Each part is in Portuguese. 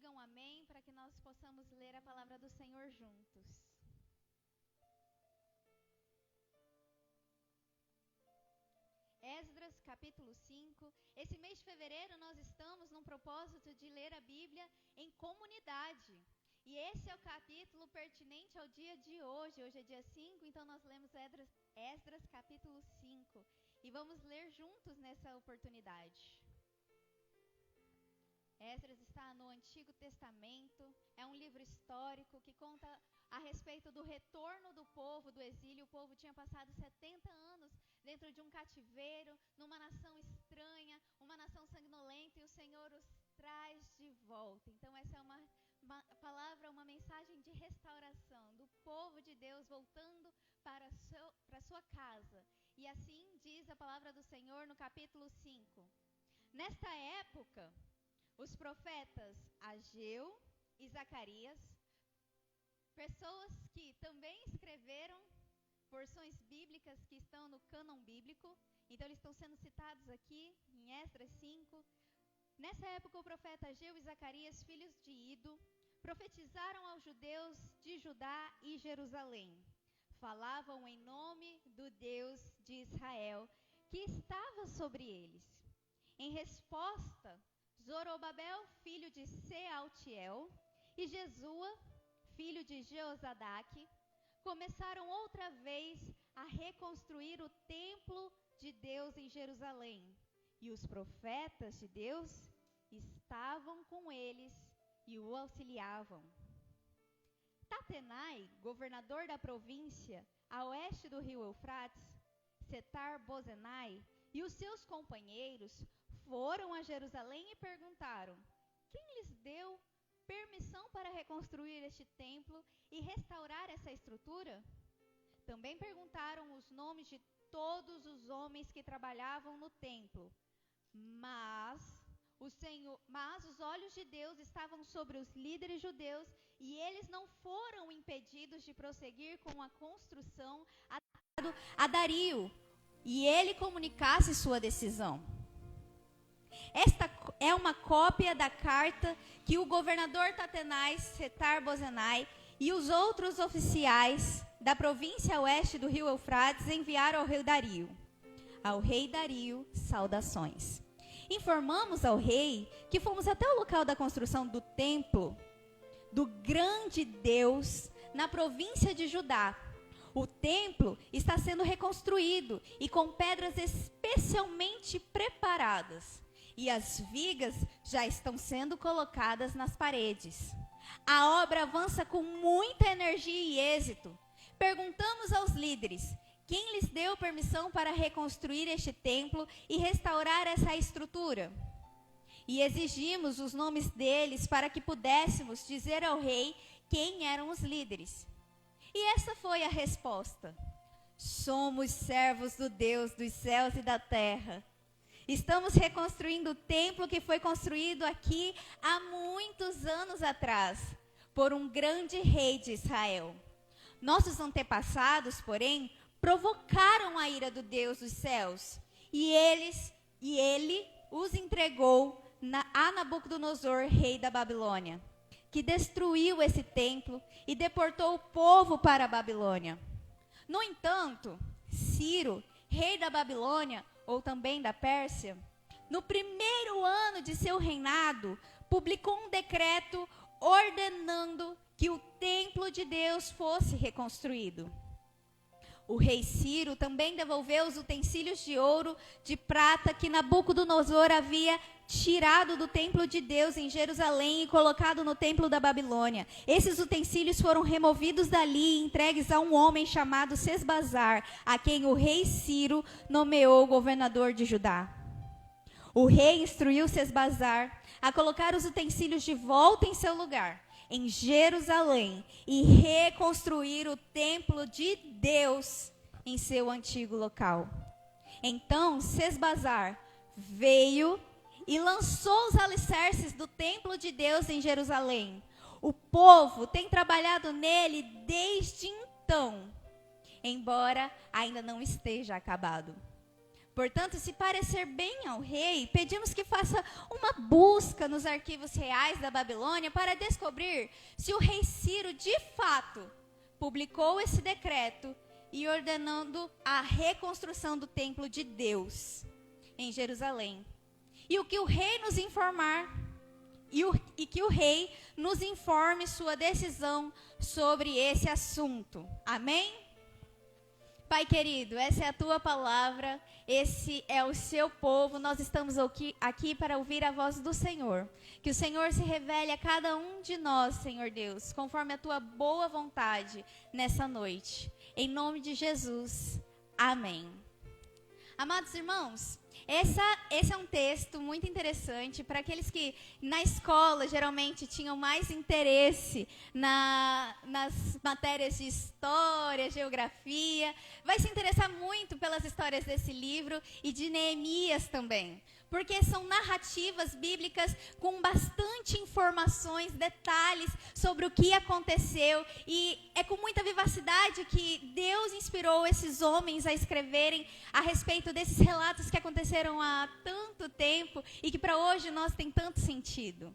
digam amém para que nós possamos ler a palavra do Senhor juntos. Esdras, capítulo 5. Esse mês de fevereiro nós estamos num propósito de ler a Bíblia em comunidade. E esse é o capítulo pertinente ao dia de hoje. Hoje é dia 5, então nós lemos Esdras capítulo 5. E vamos ler juntos nessa oportunidade. Esdras está no Antigo Testamento, é um livro histórico que conta a respeito do retorno do povo do exílio. O povo tinha passado 70 anos dentro de um cativeiro, numa nação estranha, uma nação sanguinolenta, e o Senhor os traz de volta. Então essa é uma palavra, uma mensagem de restauração do povo de Deus voltando para a sua casa. E assim diz a palavra do Senhor no capítulo 5. Nesta época, os profetas Ageu e Zacarias, pessoas que também escreveram porções bíblicas que estão no cânon bíblico, então eles estão sendo citados aqui em Esdras 5. Nessa época, o profeta Ageu e Zacarias, filhos de Ido, profetizaram aos judeus de Judá e Jerusalém. Falavam em nome do Deus de Israel, que estava sobre eles. Em resposta, Zorobabel, filho de Sealtiel, e Jesua, filho de Jeozadaque, começaram outra vez a reconstruir o templo de Deus em Jerusalém. E os profetas de Deus estavam com eles e o auxiliavam. Tatenai, governador da província a oeste do rio Eufrates, Setar-Bozenai e os seus companheiros foram a Jerusalém e perguntaram: quem lhes deu permissão para reconstruir este templo e restaurar essa estrutura? Também perguntaram os nomes de todos os homens que trabalhavam no templo. Mas os olhos de Deus estavam sobre os líderes judeus e eles não foram impedidos de prosseguir com a construção a Dario, e ele comunicasse sua decisão. Esta é uma cópia da carta que o governador Tatenai, Setar-Bozenai e os outros oficiais da província oeste do rio Eufrates enviaram ao rei Dario. Ao rei Dario, saudações. Informamos ao rei que fomos até o local da construção do templo do grande Deus na província de Judá. O templo está sendo reconstruído e com pedras especialmente preparadas. E as vigas já estão sendo colocadas nas paredes. A obra avança com muita energia e êxito. Perguntamos aos líderes: quem lhes deu permissão para reconstruir este templo e restaurar essa estrutura? E exigimos os nomes deles para que pudéssemos dizer ao rei quem eram os líderes. E essa foi a resposta: somos servos do Deus dos céus e da terra. Estamos reconstruindo o templo que foi construído aqui há muitos anos atrás por um grande rei de Israel. Nossos antepassados, porém, provocaram a ira do Deus dos céus, e ele os entregou a Nabucodonosor, rei da Babilônia, que destruiu esse templo e deportou o povo para a Babilônia. No entanto, Ciro, rei da Babilônia, ou também da Pérsia, no primeiro ano de seu reinado, publicou um decreto ordenando que o templo de Deus fosse reconstruído. O rei Ciro também devolveu os utensílios de ouro, de prata que Nabucodonosor havia tirado do templo de Deus em Jerusalém e colocado no templo da Babilônia. Esses utensílios foram removidos dali e entregues a um homem chamado Sesbazar, a quem o rei Ciro nomeou governador de Judá. O rei instruiu Sesbazar a colocar os utensílios de volta em seu lugar, em Jerusalém, e reconstruir o templo de Deus em seu antigo local. Então Sesbazar veio e lançou os alicerces do templo de Deus em Jerusalém. O povo tem trabalhado nele desde então, embora ainda não esteja acabado. Portanto, se parecer bem ao rei, pedimos que faça uma busca nos arquivos reais da Babilônia para descobrir se o rei Ciro, de fato, publicou esse decreto e ordenando a reconstrução do templo de Deus em Jerusalém. E o que o rei nos informar, e que o rei nos informe sua decisão sobre esse assunto. Amém? Pai querido, essa é a tua palavra, esse é o seu povo, nós estamos aqui para ouvir a voz do Senhor. Que o Senhor se revele a cada um de nós, Senhor Deus, conforme a tua boa vontade nessa noite. Em nome de Jesus, amém. Amados irmãos, esse é um texto muito interessante para aqueles que na escola geralmente tinham mais interesse nas matérias de história, geografia. Vai se interessar muito pelas histórias desse livro e de Neemias também, porque são narrativas bíblicas com bastante informações, detalhes sobre o que aconteceu, e é com muita vivacidade que Deus inspirou esses homens a escreverem a respeito desses relatos que aconteceram há tanto tempo e que para hoje nós tem tanto sentido.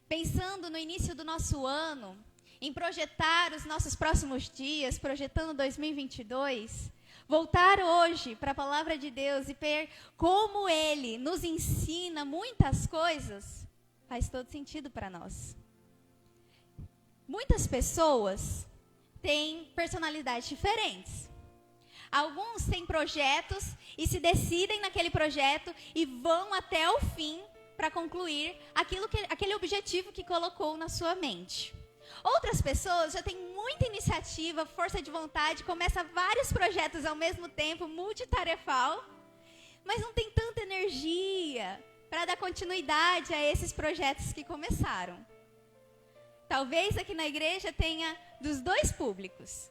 Pensando no início do nosso ano, em projetar os nossos próximos dias, projetando 2022, voltar hoje para a palavra de Deus e ver como Ele nos ensina muitas coisas, faz todo sentido para nós. Muitas pessoas têm personalidades diferentes. Alguns têm projetos e se decidem naquele projeto e vão até o fim para concluir aquele objetivo que colocou na sua mente. Outras pessoas já têm muita iniciativa, força de vontade, começa vários projetos ao mesmo tempo, multitarefal, mas não tem tanta energia para dar continuidade a esses projetos que começaram. Talvez aqui na igreja tenha dos dois públicos.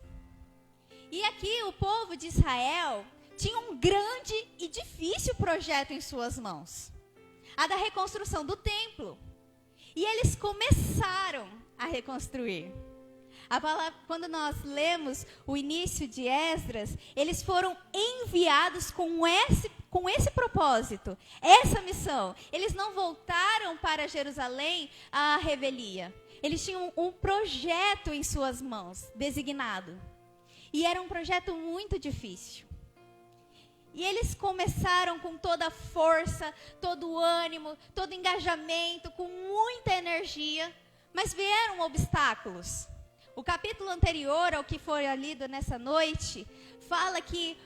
E aqui o povo de Israel tinha um grande e difícil projeto em suas mãos, a da reconstrução do templo. E eles começaram a reconstruir. Quando nós lemos o início de Esdras, eles foram enviados com esse propósito, essa missão. Eles não voltaram para Jerusalém à revelia. Eles tinham um projeto em suas mãos, designado. E era um projeto muito difícil. E eles começaram com toda a força, todo o ânimo, todo o engajamento, com muita energia, mas vieram obstáculos. O capítulo anterior ao que foi lido nessa noite, fala que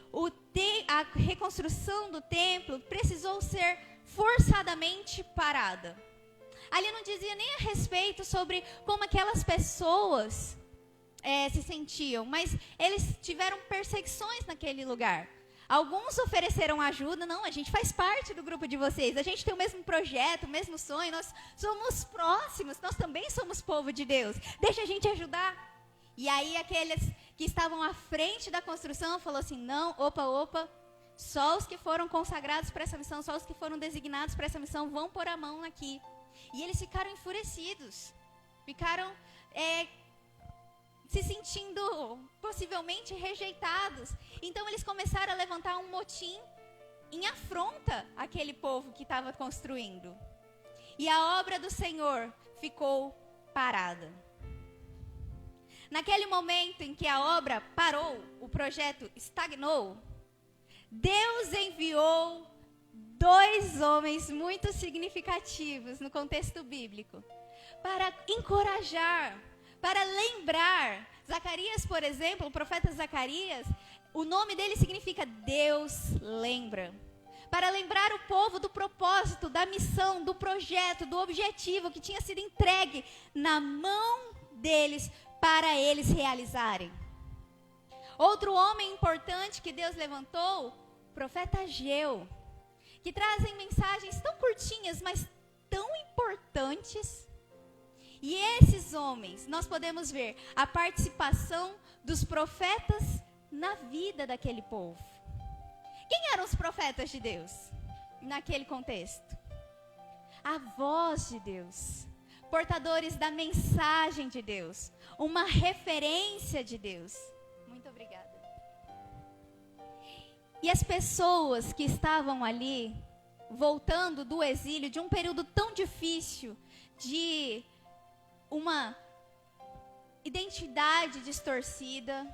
a reconstrução do templo precisou ser forçadamente parada. Ali não dizia nem a respeito sobre como aquelas pessoas se sentiam, mas eles tiveram perseguições naquele lugar. Alguns ofereceram ajuda, não, a gente faz parte do grupo de vocês, a gente tem o mesmo projeto, o mesmo sonho, nós somos próximos, nós também somos povo de Deus, deixa a gente ajudar. E aí aqueles que estavam à frente da construção falaram assim, não, opa, só os que foram consagrados para essa missão, só os que foram designados para essa missão vão pôr a mão aqui. E eles ficaram enfurecidos, ficaram se sentindo possivelmente rejeitados. Então eles começaram a levantar um motim em afronta àquele povo que estava construindo. E a obra do Senhor ficou parada. Naquele momento em que a obra parou, o projeto estagnou, Deus enviou 2 homens muito significativos no contexto bíblico para encorajar, para lembrar. Zacarias, por exemplo, o profeta Zacarias, o nome dele significa Deus lembra. Para lembrar o povo do propósito, da missão, do projeto, do objetivo que tinha sido entregue na mão deles para eles realizarem. Outro homem importante que Deus levantou, o profeta Ageu, que trazem mensagens tão curtinhas, mas tão importantes. E esses homens, nós podemos ver a participação dos profetas na vida daquele povo. Quem eram os profetas de Deus naquele contexto? A voz de Deus, portadores da mensagem de Deus, uma referência de Deus. Muito obrigada. E as pessoas que estavam ali, voltando do exílio, de um período tão difícil, de uma identidade distorcida,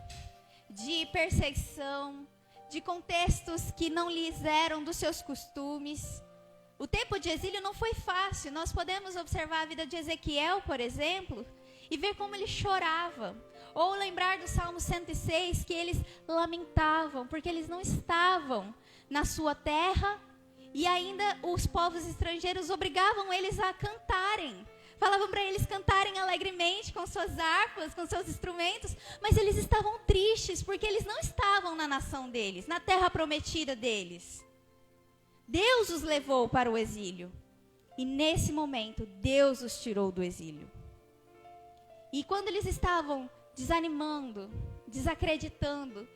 de perseguição, de contextos que não lhes eram dos seus costumes. O tempo de exílio não foi fácil. Nós podemos observar a vida de Ezequiel, por exemplo, e ver como ele chorava. Ou lembrar do Salmo 106, que eles lamentavam, porque eles não estavam na sua terra, e ainda os povos estrangeiros obrigavam eles a cantarem. Falavam para eles cantarem alegremente com suas harpas, com seus instrumentos, mas eles estavam tristes, porque eles não estavam na nação deles, na terra prometida deles. Deus os levou para o exílio. E nesse momento, Deus os tirou do exílio. E quando eles estavam desanimando, desacreditando,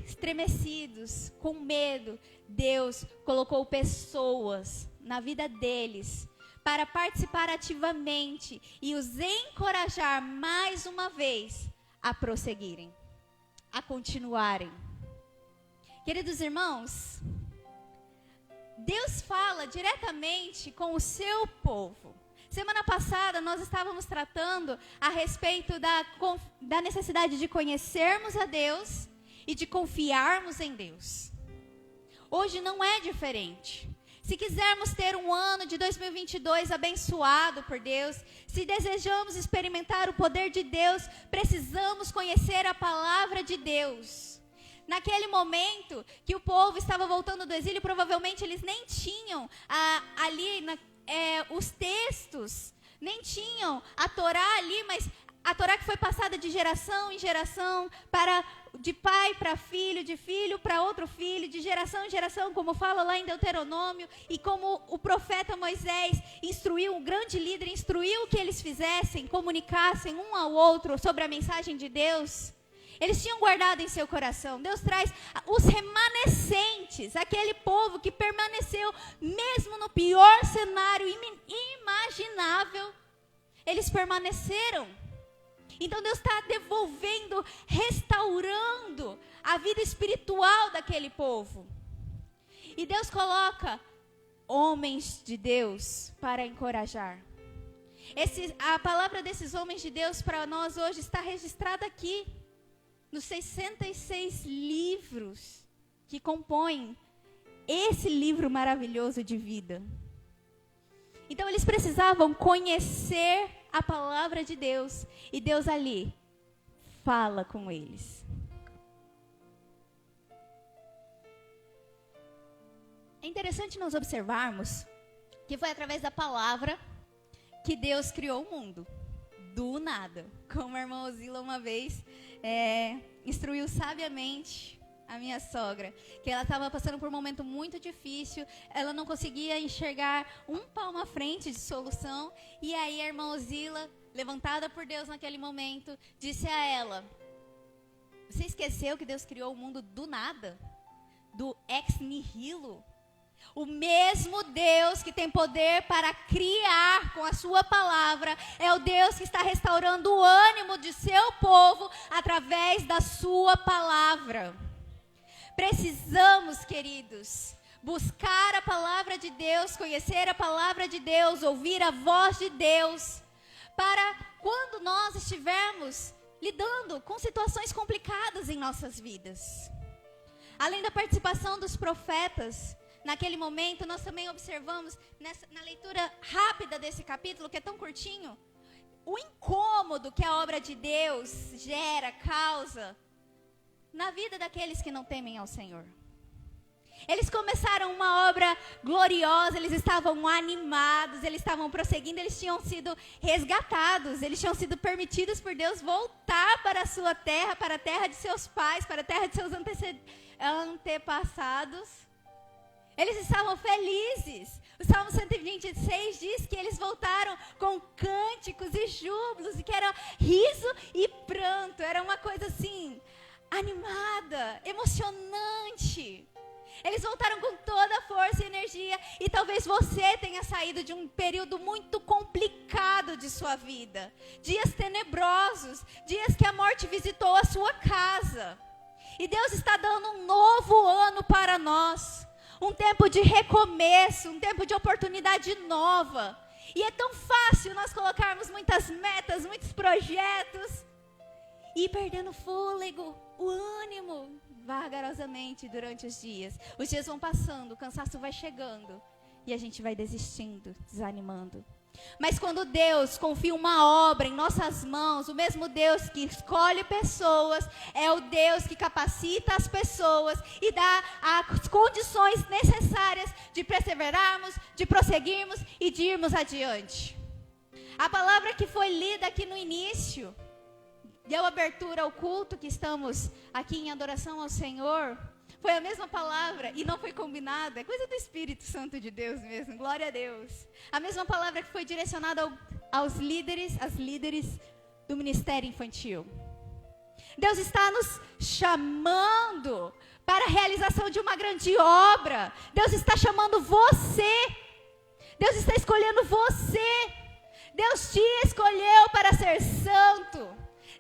estremecidos, com medo, Deus colocou pessoas na vida deles para participar ativamente e os encorajar mais uma vez a prosseguirem, a continuarem. Queridos irmãos, Deus fala diretamente com o seu povo. Semana passada nós estávamos tratando a respeito da necessidade de conhecermos a Deus e de confiarmos em Deus. Hoje não é diferente. Se quisermos ter um ano de 2022 abençoado por Deus, se desejamos experimentar o poder de Deus, precisamos conhecer a palavra de Deus. Naquele momento que o povo estava voltando do exílio, provavelmente eles nem tinham os textos, nem tinham a Torá ali, mas a Torá que foi passada de geração em geração, de pai para filho, de filho para outro filho, de geração em geração, como fala lá em Deuteronômio, e como o profeta Moisés instruiu, o grande líder instruiu que eles fizessem, comunicassem um ao outro sobre a mensagem de Deus. Eles tinham guardado em seu coração. Deus traz os remanescentes, aquele povo que permaneceu mesmo no pior cenário imaginável. Eles permaneceram. Então Deus está devolvendo, restaurando a vida espiritual daquele povo. E Deus coloca homens de Deus para encorajar. A palavra desses homens de Deus para nós hoje está registrada aqui, nos 66 livros que compõem esse livro maravilhoso de vida. Então eles precisavam conhecer a palavra de Deus, e Deus ali fala com eles. É interessante nós observarmos que foi através da palavra que Deus criou o mundo, do nada. Como a irmã Osila uma vez instruiu sabiamente a minha sogra, que ela estava passando por um momento muito difícil, ela não conseguia enxergar um palmo à frente de solução, e aí a irmã Osila, levantada por Deus naquele momento, disse a ela: você esqueceu que Deus criou o mundo do nada? Do ex nihilo? O mesmo Deus que tem poder para criar com a sua palavra é o Deus que está restaurando o ânimo de seu povo através da sua palavra. Precisamos, queridos, buscar a palavra de Deus, conhecer a palavra de Deus, ouvir a voz de Deus, para quando nós estivermos lidando com situações complicadas em nossas vidas. Além da participação dos profetas, naquele momento nós também observamos, na leitura rápida desse capítulo, que é tão curtinho, o incômodo que a obra de Deus gera, causa na vida daqueles que não temem ao Senhor. Eles começaram uma obra gloriosa, eles estavam animados, eles estavam prosseguindo, eles tinham sido resgatados, eles tinham sido permitidos por Deus voltar para a sua terra, para a terra de seus pais, para a terra de seus antepassados. Eles estavam felizes. O Salmo 126 diz que eles voltaram com cânticos e júbilos, e que era riso e pranto, era uma coisa assim, animada, emocionante. Eles voltaram com toda a força e energia, e talvez você tenha saído de um período muito complicado de sua vida, dias tenebrosos, dias que a morte visitou a sua casa. E Deus está dando um novo ano para nós. Um tempo de recomeço, um tempo de oportunidade nova. E é tão fácil nós colocarmos muitas metas, muitos projetos e ir perdendo fôlego, o ânimo, vagarosamente durante os dias. Os dias vão passando, o cansaço vai chegando e a gente vai desistindo, desanimando. Mas quando Deus confia uma obra em nossas mãos, o mesmo Deus que escolhe pessoas, é o Deus que capacita as pessoas e dá as condições necessárias de perseverarmos, de prosseguirmos e de irmos adiante. A palavra que foi lida aqui no início, deu abertura ao culto que estamos aqui em adoração ao Senhor, foi a mesma palavra e não foi combinada, é coisa do Espírito Santo de Deus mesmo, glória a Deus. A mesma palavra que foi direcionada aos líderes, às líderes do ministério infantil. Deus está nos chamando para a realização de uma grande obra. Deus está chamando você. Deus está escolhendo você. Deus te escolheu para ser santo.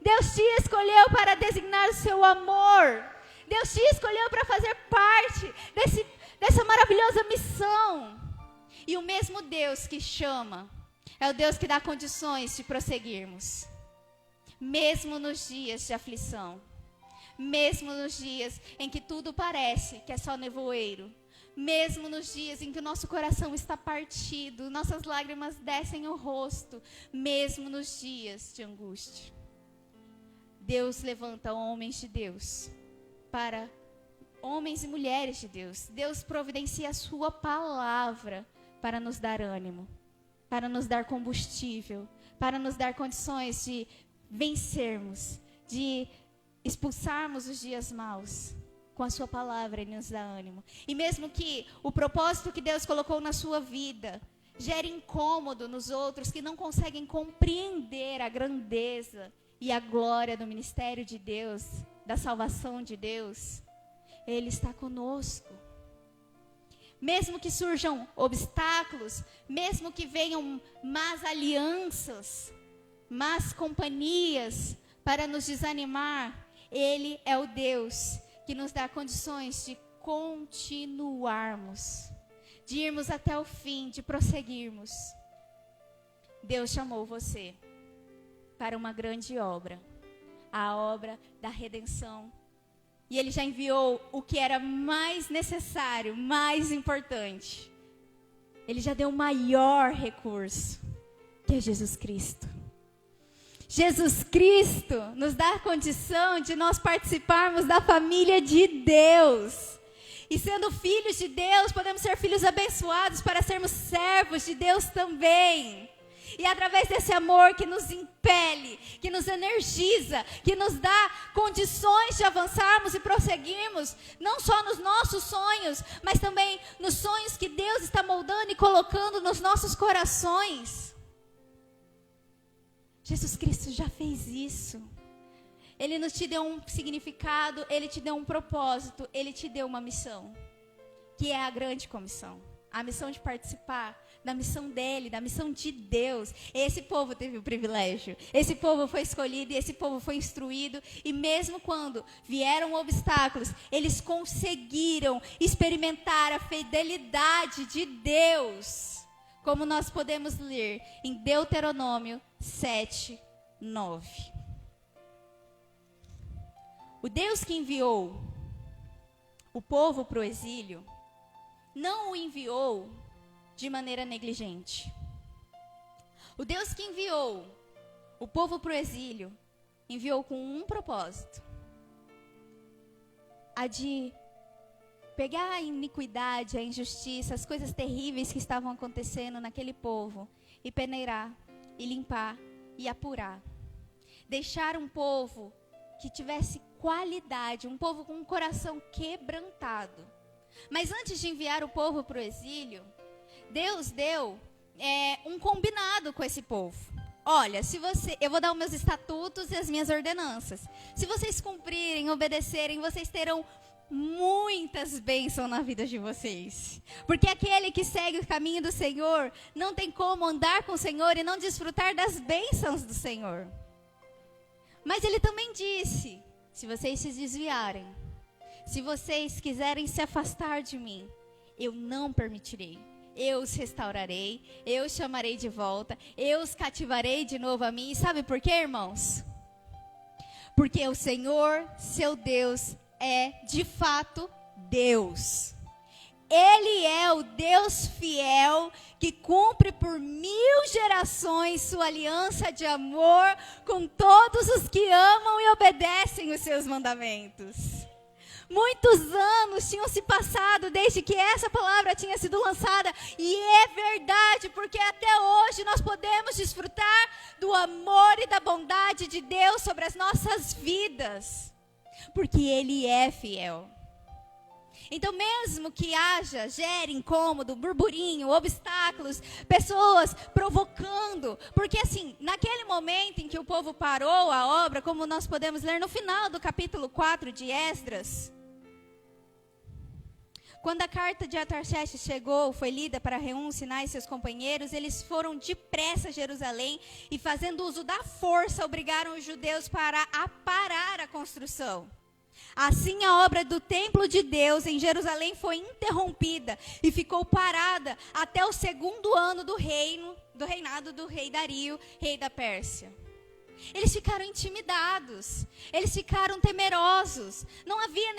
Deus te escolheu para designar o seu amor. Deus te escolheu para fazer parte dessa maravilhosa missão. E o mesmo Deus que chama é o Deus que dá condições de prosseguirmos. Mesmo nos dias de aflição. Mesmo nos dias em que tudo parece que é só nevoeiro. Mesmo nos dias em que o nosso coração está partido, nossas lágrimas descem o rosto. Mesmo nos dias de angústia. Deus levanta homens de Deus. Para homens e mulheres de Deus. Deus providencia a sua palavra para nos dar ânimo, para nos dar combustível, para nos dar condições de vencermos, de expulsarmos os dias maus. Com a sua palavra Ele nos dá ânimo. E mesmo que o propósito que Deus colocou na sua vida gere incômodo nos outros que não conseguem compreender a grandeza e a glória do ministério de Deus, da salvação de Deus, Ele está conosco. Mesmo que surjam obstáculos, mesmo que venham más alianças, más companhias para nos desanimar, Ele é o Deus que nos dá condições de continuarmos, de irmos até o fim, de prosseguirmos. Deus chamou você para uma grande obra. A obra da redenção. E Ele já enviou o que era mais necessário, mais importante. Ele já deu o maior recurso, que é Jesus Cristo. Jesus Cristo nos dá a condição de nós participarmos da família de Deus. E sendo filhos de Deus, podemos ser filhos abençoados para sermos servos de Deus também. E através desse amor que nos impele, que nos energiza, que nos dá condições de avançarmos e prosseguirmos, não só nos nossos sonhos, mas também nos sonhos que Deus está moldando e colocando nos nossos corações. Jesus Cristo já fez isso. Ele nos te deu um significado, Ele te deu um propósito, Ele te deu uma missão, que é a grande comissão. A missão de participar da missão dele, da missão de Deus. Esse povo teve o privilégio. Esse povo foi escolhido e esse povo foi instruído. E mesmo quando vieram obstáculos, eles conseguiram experimentar a fidelidade de Deus. Como nós podemos ler em Deuteronômio 7:9. O Deus que enviou o povo para o exílio, não o enviou de maneira negligente. O Deus que enviou o povo para o exílio, enviou com um propósito: a de pegar a iniquidade, a injustiça, as coisas terríveis que estavam acontecendo naquele povo e peneirar, e limpar, e apurar. Deixar um povo que tivesse qualidade, um povo com um coração quebrantado. Mas antes de enviar o povo para o exílio, Deus deu um combinado com esse povo. Olha, eu vou dar os meus estatutos e as minhas ordenanças. Se vocês cumprirem, obedecerem, vocês terão muitas bênçãos na vida de vocês. Porque aquele que segue o caminho do Senhor não tem como andar com o Senhor e não desfrutar das bênçãos do Senhor. Mas Ele também disse: se vocês se desviarem, se vocês quiserem se afastar de mim, eu não permitirei. Eu os restaurarei, eu os chamarei de volta, eu os cativarei de novo a mim. E sabe por quê, irmãos? Porque o Senhor, seu Deus, é de fato Deus. Ele é o Deus fiel que cumpre por 1000 gerações sua aliança de amor com todos os que amam e obedecem os seus mandamentos. Muitos anos tinham se passado desde que essa palavra tinha sido lançada. E é verdade, porque até hoje nós podemos desfrutar do amor e da bondade de Deus sobre as nossas vidas. Porque Ele é fiel. Então mesmo que gere incômodo, burburinho, obstáculos, pessoas provocando. Porque assim, naquele momento em que o povo parou a obra, como nós podemos ler no final do capítulo 4 de Esdras. Quando a carta de Artaxerxes chegou, foi lida para Reum, Sinai e seus companheiros, eles foram depressa a Jerusalém e, fazendo uso da força, obrigaram os judeus a parar a construção. Assim, a obra do templo de Deus em Jerusalém foi interrompida e ficou parada até o 2º ano do reinado do rei Dario, rei da Pérsia. Eles ficaram intimidados, eles ficaram temerosos, não havia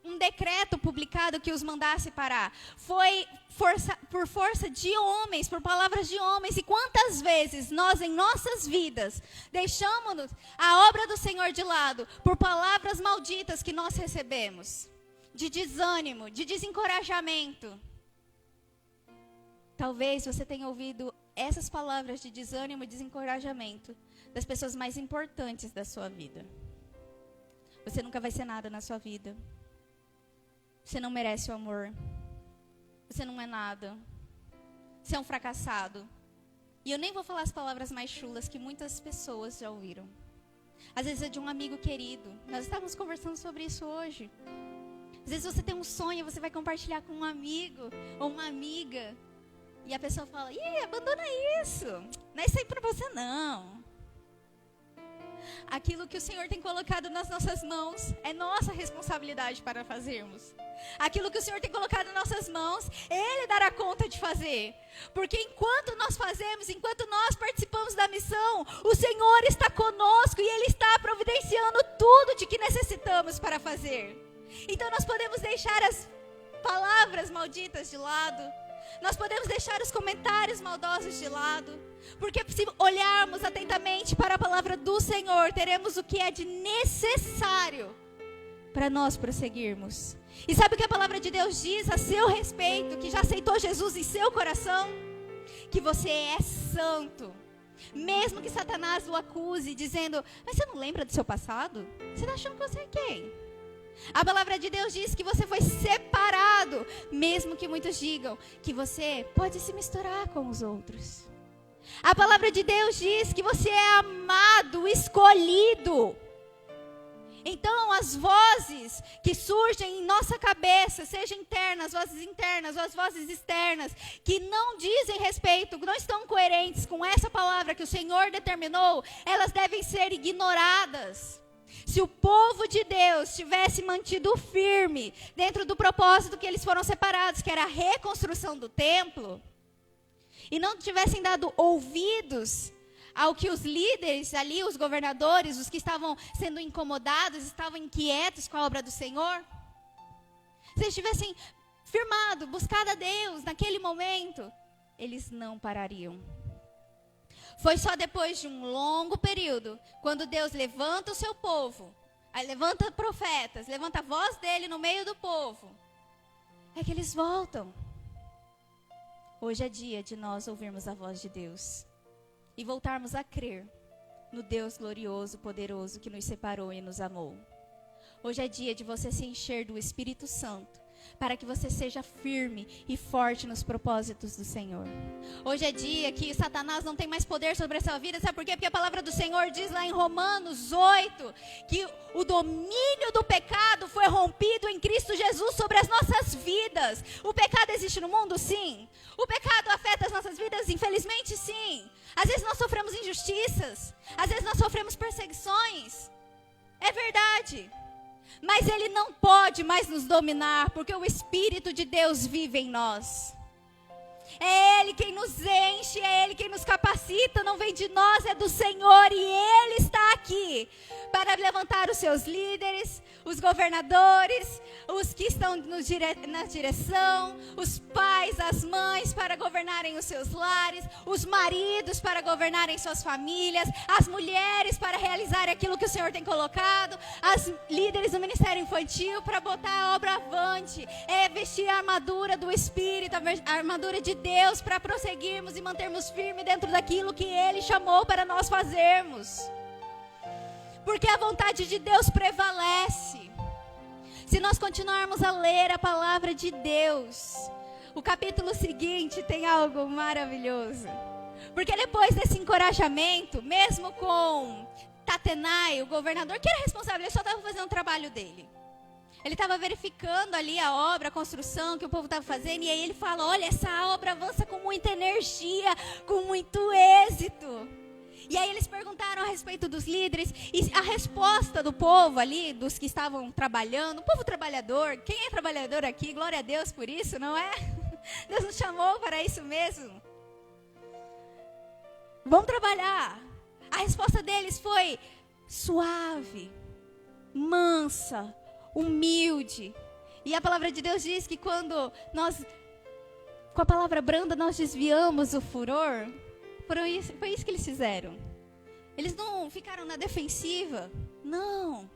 um decreto publicado que os mandasse parar. Foi por força de homens, por palavras de homens. E quantas vezes nós, em nossas vidas, deixamos a obra do Senhor de lado por palavras malditas que nós recebemos, de desânimo, de desencorajamento. Talvez você tenha ouvido essas palavras de desânimo e desencorajamento das pessoas mais importantes da sua vida. Você nunca vai ser nada na sua vida. Você não merece o amor. Você não é nada. Você é um fracassado. E eu nem vou falar as palavras mais chulas que muitas pessoas já ouviram. Às vezes é de um amigo querido. Nós estávamos conversando sobre isso hoje. Às vezes você tem um sonho, você vai compartilhar com um amigo ou uma amiga. E a pessoa fala, abandona isso. Não é isso aí para você não. Aquilo que o Senhor tem colocado nas nossas mãos é nossa responsabilidade para fazermos. Aquilo que o Senhor tem colocado nas nossas mãos, Ele dará conta de fazer. Porque enquanto nós fazemos, enquanto nós participamos da missão, o Senhor está conosco e Ele está providenciando tudo de que necessitamos para fazer. Então nós podemos deixar as palavras malditas de lado. Nós podemos deixar os comentários maldosos de lado. Porque se olharmos atentamente para a palavra do Senhor, teremos o que é de necessário para nós prosseguirmos. E sabe o que a palavra de Deus diz a seu respeito, que já aceitou Jesus em seu coração? Que você é santo. Mesmo que Satanás o acuse, dizendo, mas você não lembra do seu passado? Você está achando que você é quem? A palavra de Deus diz que você foi separado, mesmo que muitos digam que você pode se misturar com os outros. A palavra de Deus diz que você é amado, escolhido. Então as vozes que surgem em nossa cabeça, sejam internas, as vozes externas, que não dizem respeito, não estão coerentes com essa palavra que o Senhor determinou, elas devem ser ignoradas. Se o povo de Deus tivesse mantido firme dentro do propósito que eles foram separados, que era a reconstrução do templo, e não tivessem dado ouvidos ao que os líderes ali, os governadores, os que estavam sendo incomodados, estavam inquietos com a obra do Senhor, se eles tivessem firmado, buscado a Deus naquele momento, eles não parariam. Foi só depois de um longo período, quando Deus levanta o seu povo, aí levanta profetas, levanta a voz dele no meio do povo, é que eles voltam. Hoje é dia de nós ouvirmos a voz de Deus e voltarmos a crer no Deus glorioso, poderoso, que nos separou e nos amou. Hoje é dia de você se encher do Espírito Santo, para que você seja firme e forte nos propósitos do Senhor. Hoje é dia que Satanás não tem mais poder sobre a sua vida. Sabe por quê? Porque a palavra do Senhor diz lá em Romanos 8, que o domínio do pecado foi rompido em Cristo Jesus sobre as nossas vidas. O pecado existe no mundo? Sim. O pecado afeta as nossas vidas? Infelizmente, sim. Às vezes nós sofremos injustiças. Às vezes nós sofremos perseguições. É verdade. Mas ele não pode mais nos dominar, porque o Espírito de Deus vive em nós. É Ele quem nos enche, é Ele quem nos capacita, não vem de nós, é do Senhor. E Ele está aqui para levantar os seus líderes, os governadores, os que estão na direção, os pais, as mães para governarem os seus lares, os maridos para governarem suas famílias, as mulheres para realizarem aquilo que o Senhor tem colocado, as líderes do ministério infantil para botar a obra avante, é vestir a armadura do Espírito, a armadura de Deus para prosseguirmos e mantermos firme dentro daquilo que Ele chamou para nós fazermos. Porque a vontade de Deus prevalece. Se nós continuarmos a ler a palavra de Deus, o capítulo seguinte tem algo maravilhoso. Porque depois desse encorajamento, mesmo com Tatenai, o governador, que era responsável, ele só estava fazendo o trabalho dele. Ele estava verificando ali a obra, a construção que o povo estava fazendo. E aí ele fala, olha, essa obra avança com muita energia, com muito êxito. E aí eles perguntaram a respeito dos líderes. E a resposta do povo ali, dos que estavam trabalhando, o povo trabalhador. Quem é trabalhador aqui? Glória a Deus por isso, não é? Deus nos chamou para isso mesmo. Vamos trabalhar. A resposta deles foi suave, mansa, humilde. E a palavra de Deus diz que quando nós, com a palavra branda, nós desviamos o furor, foi isso que eles fizeram. Eles não ficaram na defensiva, não.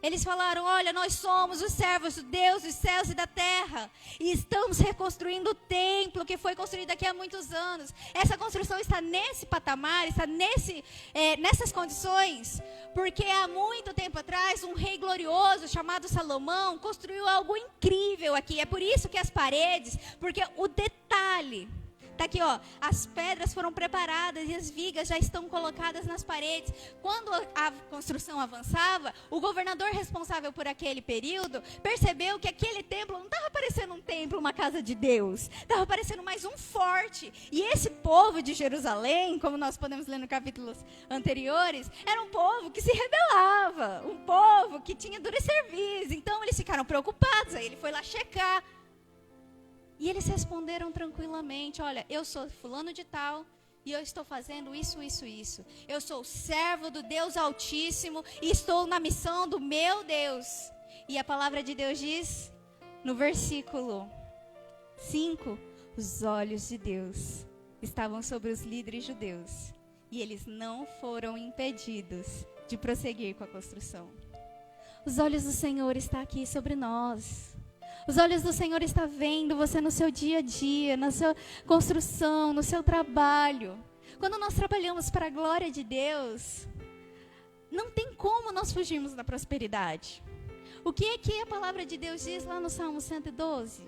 Eles falaram, olha, nós somos os servos do Deus dos céus e da terra. E estamos reconstruindo o templo que foi construído aqui há muitos anos. Essa construção está nesse patamar, está nessas condições. Porque há muito tempo atrás, um rei glorioso chamado Salomão construiu algo incrível aqui. É por isso que as paredes, porque o detalhe... Está aqui, ó, as pedras foram preparadas e as vigas já estão colocadas nas paredes. Quando a construção avançava, o governador responsável por aquele período percebeu que aquele templo não estava parecendo um templo, uma casa de Deus. Estava parecendo mais um forte. E esse povo de Jerusalém, como nós podemos ler no capítulos anteriores, era um povo que se rebelava, um povo que tinha dura serviço. Então eles ficaram preocupados, aí ele foi lá checar. E eles responderam tranquilamente, olha, eu sou fulano de tal e eu estou fazendo isso, isso, isso. Eu sou servo do Deus Altíssimo e estou na missão do meu Deus. E a palavra de Deus diz, no versículo 5, os olhos de Deus estavam sobre os líderes judeus. E eles não foram impedidos de prosseguir com a construção. Os olhos do Senhor estão aqui sobre nós. Os olhos do Senhor estão vendo você no seu dia a dia, na sua construção, no seu trabalho. Quando nós trabalhamos para a glória de Deus, não tem como nós fugirmos da prosperidade. O que é que a palavra de Deus diz lá no Salmo 112?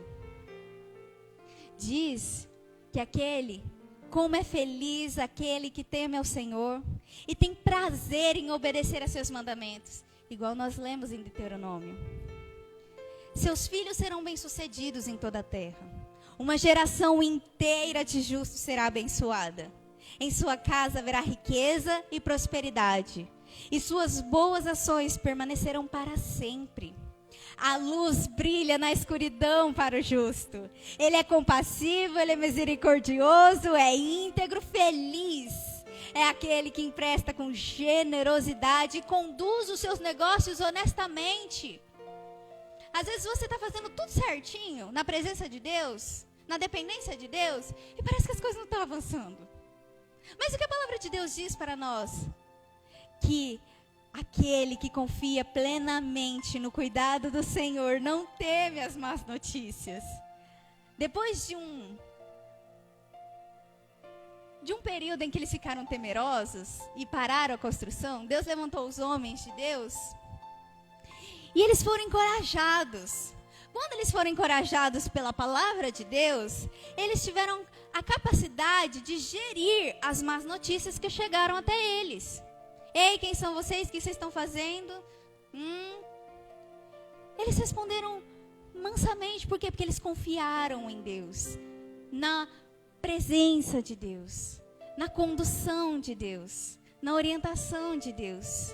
Diz que como é feliz aquele que teme ao Senhor e tem prazer em obedecer a seus mandamentos, igual nós lemos em Deuteronômio. Seus filhos serão bem-sucedidos em toda a terra. Uma geração inteira de justos será abençoada. Em sua casa haverá riqueza e prosperidade. E suas boas ações permanecerão para sempre. A luz brilha na escuridão para o justo. Ele é compassivo, ele é misericordioso, é íntegro, feliz. É aquele que empresta com generosidade e conduz os seus negócios honestamente. Às vezes você está fazendo tudo certinho, na presença de Deus, na dependência de Deus, e parece que as coisas não estão avançando. Mas o que a palavra de Deus diz para nós? Que aquele que confia plenamente no cuidado do Senhor não teme as más notícias. Depois de um período em que eles ficaram temerosos e pararam a construção, Deus levantou os homens de Deus. E eles foram encorajados. Quando eles foram encorajados pela palavra de Deus, eles tiveram a capacidade de gerir as más notícias que chegaram até eles. Ei, quem são vocês? O que vocês estão fazendo? Eles responderam mansamente. Por quê? Porque eles confiaram em Deus, na presença de Deus, na condução de Deus, na orientação de Deus.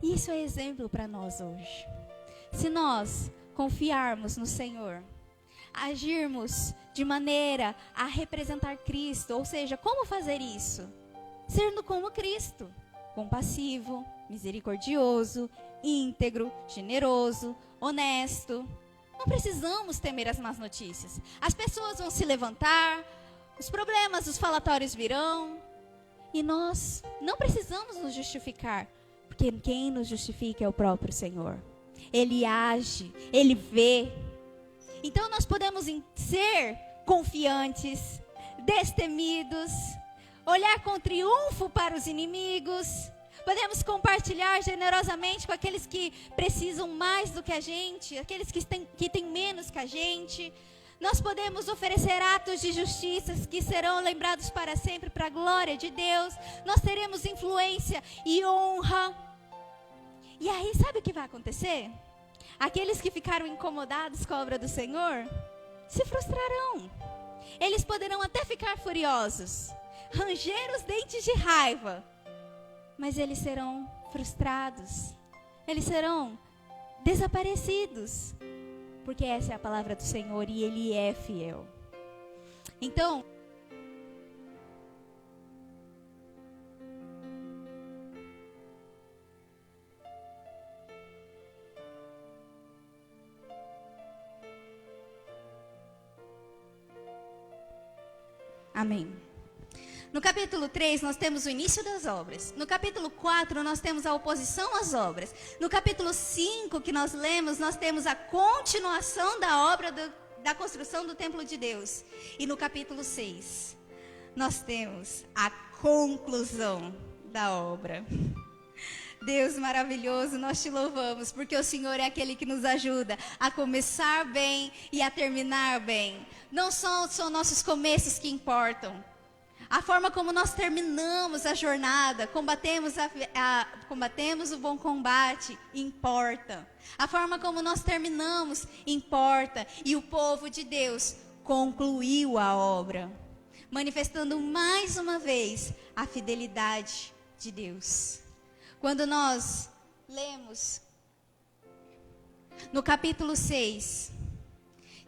Isso é exemplo para nós hoje. Se nós confiarmos no Senhor, agirmos de maneira a representar Cristo, ou seja, como fazer isso? Sendo como Cristo, compassivo, misericordioso, íntegro, generoso, honesto. Não precisamos temer as más notícias. As pessoas vão se levantar, os problemas, os falatórios virão, e nós não precisamos nos justificar, porque quem nos justifica é o próprio Senhor. Ele age, Ele vê. Então nós podemos ser confiantes, destemidos, olhar com triunfo para os inimigos. Podemos compartilhar generosamente com aqueles que precisam mais do que a gente, aqueles que têm menos que a gente. Nós podemos oferecer atos de justiça que serão lembrados para sempre para a glória de Deus. Nós teremos influência e honra. E aí, sabe o que vai acontecer? Aqueles que ficaram incomodados com a obra do Senhor se frustrarão. Eles poderão até ficar furiosos, ranger os dentes de raiva, mas eles serão frustrados. Eles serão desaparecidos, porque essa é a palavra do Senhor e Ele é fiel. Então, amém. No capítulo 3, nós temos o início das obras. No capítulo 4, nós temos a oposição às obras. No capítulo 5, que nós lemos, nós temos a continuação da obra da construção do templo de Deus. E no capítulo 6, nós temos a conclusão da obra. Deus maravilhoso, nós te louvamos, porque o Senhor é aquele que nos ajuda a começar bem e a terminar bem. Não são nossos começos que importam. A forma como nós terminamos a jornada, combatemos o bom combate, importa. A forma como nós terminamos, importa. E o povo de Deus concluiu a obra, manifestando mais uma vez a fidelidade de Deus. Quando nós lemos no capítulo 6,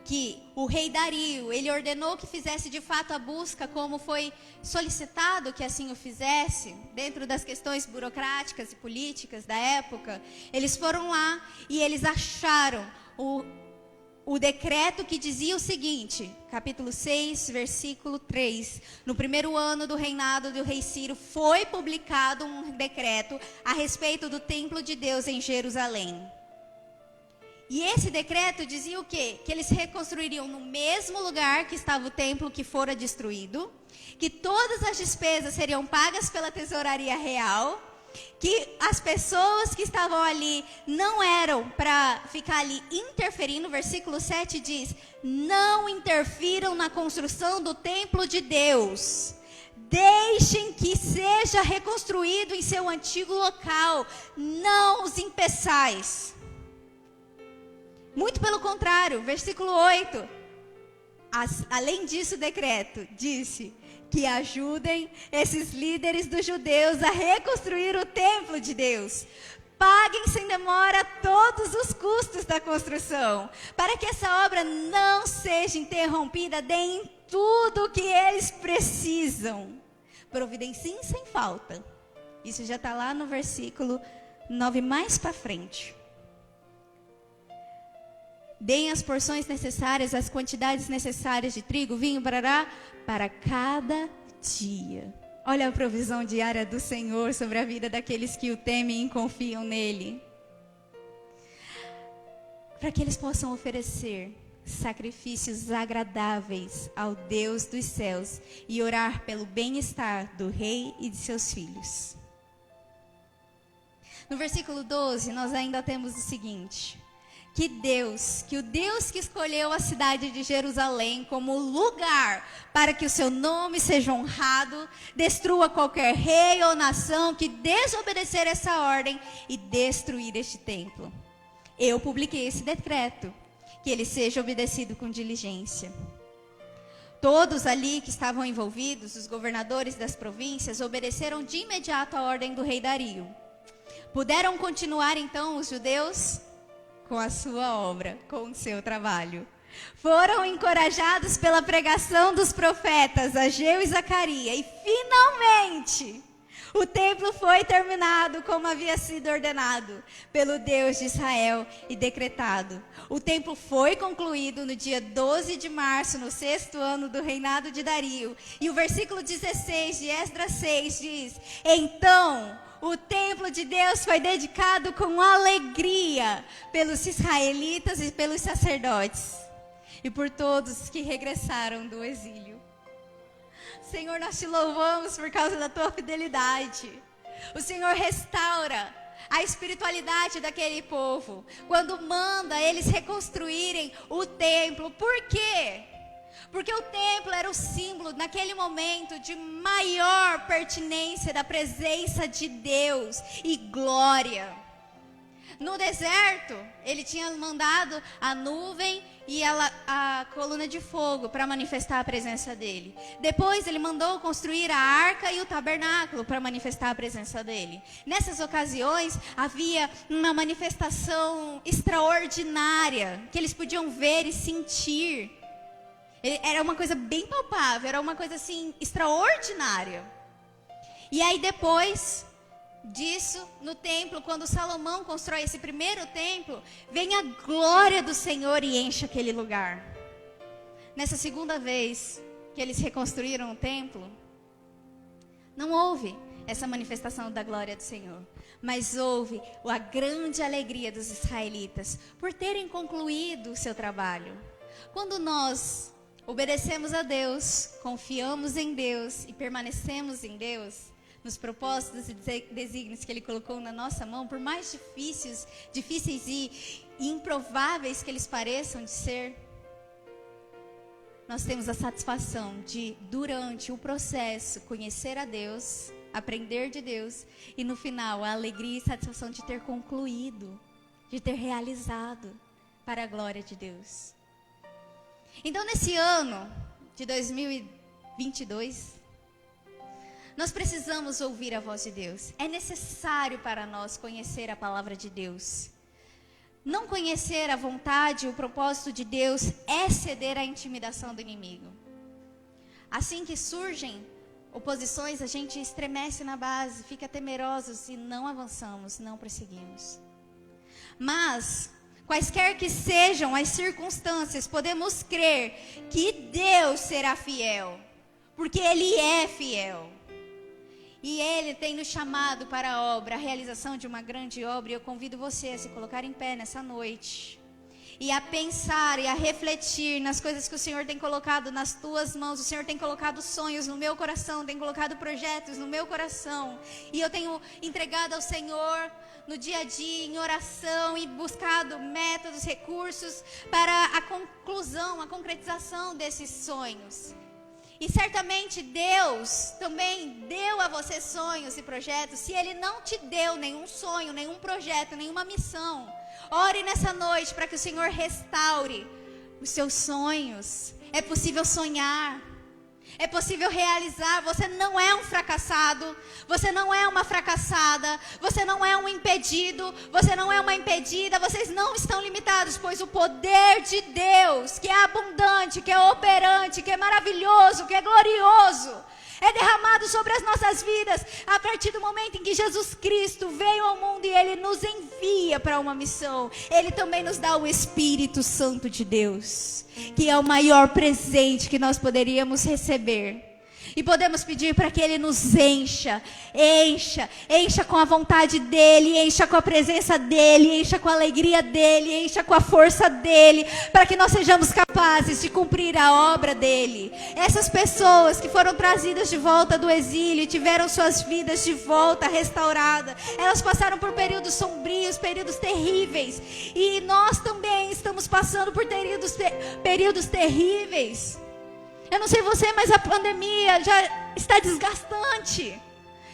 que o rei Dario, ele ordenou que fizesse de fato a busca, como foi solicitado que assim o fizesse, dentro das questões burocráticas e políticas da época, eles foram lá e eles acharam o decreto que dizia o seguinte, capítulo 6, versículo 3, no primeiro ano do reinado do rei Ciro, foi publicado um decreto a respeito do templo de Deus em Jerusalém. E esse decreto dizia o quê? Que eles reconstruiriam no mesmo lugar que estava o templo que fora destruído, que todas as despesas seriam pagas pela tesouraria real, que as pessoas que estavam ali não eram para ficar ali interferindo. Versículo 7 diz: não interfiram na construção do templo de Deus. Deixem que seja reconstruído em seu antigo local, não os impeçais. Muito pelo contrário, versículo 8. Além disso, o decreto disse que ajudem esses líderes dos judeus a reconstruir o templo de Deus. Paguem sem demora todos os custos da construção, para que essa obra não seja interrompida. Deem tudo o que eles precisam. Providenciem sem falta. Isso já está lá no versículo 9, mais para frente. Deem as porções necessárias, as quantidades necessárias de trigo, vinho, para cada dia. Olha a provisão diária do Senhor sobre a vida daqueles que o temem e confiam nele. Para que eles possam oferecer sacrifícios agradáveis ao Deus dos céus e orar pelo bem-estar do rei e de seus filhos. No versículo 12, nós ainda temos o seguinte: que o Deus que escolheu a cidade de Jerusalém como lugar para que o seu nome seja honrado, destrua qualquer rei ou nação que desobedecer essa ordem e destruir este templo. Eu publiquei esse decreto, que ele seja obedecido com diligência. Todos ali que estavam envolvidos, os governadores das províncias, obedeceram de imediato a ordem do rei Dario. Puderam continuar então os judeus com a sua obra, com o seu trabalho. Foram encorajados pela pregação dos profetas Ageu e Zacarias. E finalmente, o templo foi terminado como havia sido ordenado pelo Deus de Israel e decretado. O templo foi concluído no dia 12 de março, no 6º ano do reinado de Dario. E o versículo 16 de Esdras 6 diz: então o templo de Deus foi dedicado com alegria pelos israelitas e pelos sacerdotes e por todos que regressaram do exílio. Senhor, nós te louvamos por causa da tua fidelidade. O Senhor restaura a espiritualidade daquele povo quando manda eles reconstruírem o templo. Por quê? Porque o templo era o símbolo, naquele momento, de maior pertinência da presença de Deus e glória. No deserto, ele tinha mandado a nuvem e a coluna de fogo para manifestar a presença dele. Depois ele mandou construir a arca e o tabernáculo para manifestar a presença dele. Nessas ocasiões havia uma manifestação extraordinária que eles podiam ver e sentir. Era uma coisa bem palpável, era uma coisa assim extraordinária. E aí depois disso, no templo, quando Salomão constrói esse primeiro templo, vem a glória do Senhor e enche aquele lugar. Nessa segunda vez que eles reconstruíram o templo, não houve essa manifestação da glória do Senhor, mas houve a grande alegria dos israelitas por terem concluído o seu trabalho. Quando nós obedecemos a Deus, confiamos em Deus e permanecemos em Deus, nos propósitos e desígnios que Ele colocou na nossa mão, por mais difíceis e improváveis que eles pareçam de ser, nós temos a satisfação de, durante o processo, conhecer a Deus, aprender de Deus, e no final, a alegria e satisfação de ter concluído, de ter realizado para a glória de Deus. Então, nesse ano de 2022, nós precisamos ouvir a voz de Deus. É necessário para nós conhecer a palavra de Deus. Não conhecer a vontade e o propósito de Deus é ceder à intimidação do inimigo. Assim que surgem oposições, a gente estremece na base, fica temerosos e não avançamos, não prosseguimos. Mas, quaisquer que sejam as circunstâncias, podemos crer que Deus será fiel, porque Ele é fiel. E Ele tem nos chamado para a obra, a realização de uma grande obra. E eu convido você a se colocar em pé nessa noite e a pensar e a refletir nas coisas que o Senhor tem colocado nas tuas mãos. O Senhor tem colocado sonhos no meu coração, tem colocado projetos no meu coração. E eu tenho entregado ao Senhor no dia a dia, em oração, e buscado métodos, recursos para a conclusão, a concretização desses sonhos. E certamente Deus também deu a você sonhos e projetos. Se Ele não te deu nenhum sonho, nenhum projeto, nenhuma missão, ore nessa noite para que o Senhor restaure os seus sonhos. É possível sonhar, é possível realizar. Você não é um fracassado, você não é uma fracassada, você não é um impedido, você não é uma impedida. Vocês não estão limitados, pois o poder de Deus, que é abundante, que é operante, que é maravilhoso, que é glorioso, é derramado sobre as nossas vidas a partir do momento em que Jesus Cristo veio ao mundo e Ele nos envia para uma missão. Ele também nos dá o Espírito Santo de Deus, que é o maior presente que nós poderíamos receber. E podemos pedir para que Ele nos encha com a vontade dEle, encha com a presença dEle, encha com a alegria dEle, encha com a força dEle, para que nós sejamos capazes de cumprir a obra dEle. Essas pessoas que foram trazidas de volta do exílio e tiveram suas vidas de volta restauradas, elas passaram por períodos sombrios, períodos terríveis, e nós também estamos passando por períodos terríveis. Eu não sei você, mas a pandemia já está desgastante.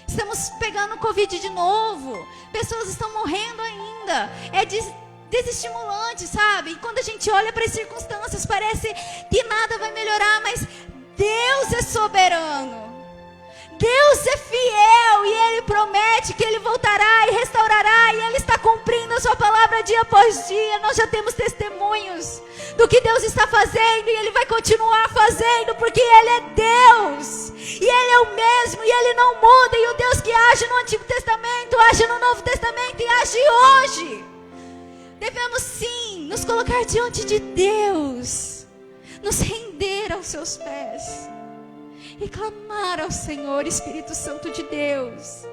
Estamos pegando Covid de novo. Pessoas estão morrendo ainda. É desestimulante, sabe? E quando a gente olha para as circunstâncias, parece que nada vai melhorar, mas Deus é soberano. Deus é fiel e Ele promete que Ele voltará e restaurará, e Ele está cumprindo a sua palavra dia após dia. Nós já temos testemunhos do que Deus está fazendo, e Ele vai continuar fazendo, porque Ele é Deus, e Ele é o mesmo, e Ele não muda. E o Deus que age no Antigo Testamento, age no Novo Testamento e age hoje. Devemos sim nos colocar diante de Deus, nos render aos seus pés e clamar ao Senhor. Espírito Santo de Deus,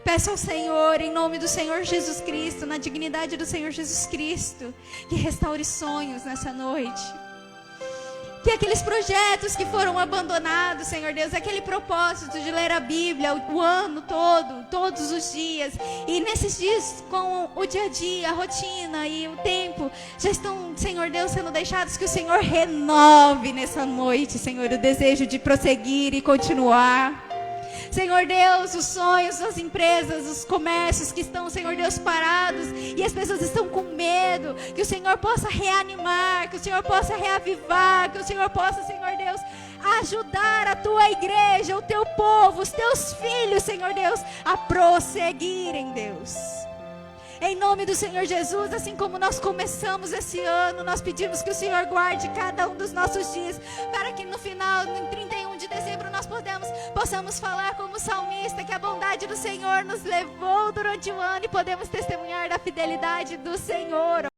peço ao Senhor, em nome do Senhor Jesus Cristo, na dignidade do Senhor Jesus Cristo, que restaure sonhos nessa noite. Que aqueles projetos que foram abandonados, Senhor Deus, aquele propósito de ler a Bíblia o ano todo, todos os dias, e nesses dias com o dia a dia, a rotina e o tempo, já estão, Senhor Deus, sendo deixados, que o Senhor renove nessa noite, Senhor, o desejo de prosseguir e continuar. Senhor Deus, os sonhos das empresas, os comércios que estão, Senhor Deus, parados, e as pessoas estão com medo, que o Senhor possa reanimar, que o Senhor possa reavivar, que o Senhor possa, Senhor Deus, ajudar a tua igreja, o teu povo, os teus filhos, Senhor Deus, a prosseguirem, Deus. Em nome do Senhor Jesus, assim como nós começamos esse ano, nós pedimos que o Senhor guarde cada um dos nossos dias, para que no final, em 31 de dezembro, nós possamos falar como salmista, que a bondade do Senhor nos levou durante o ano, e podemos testemunhar da fidelidade do Senhor.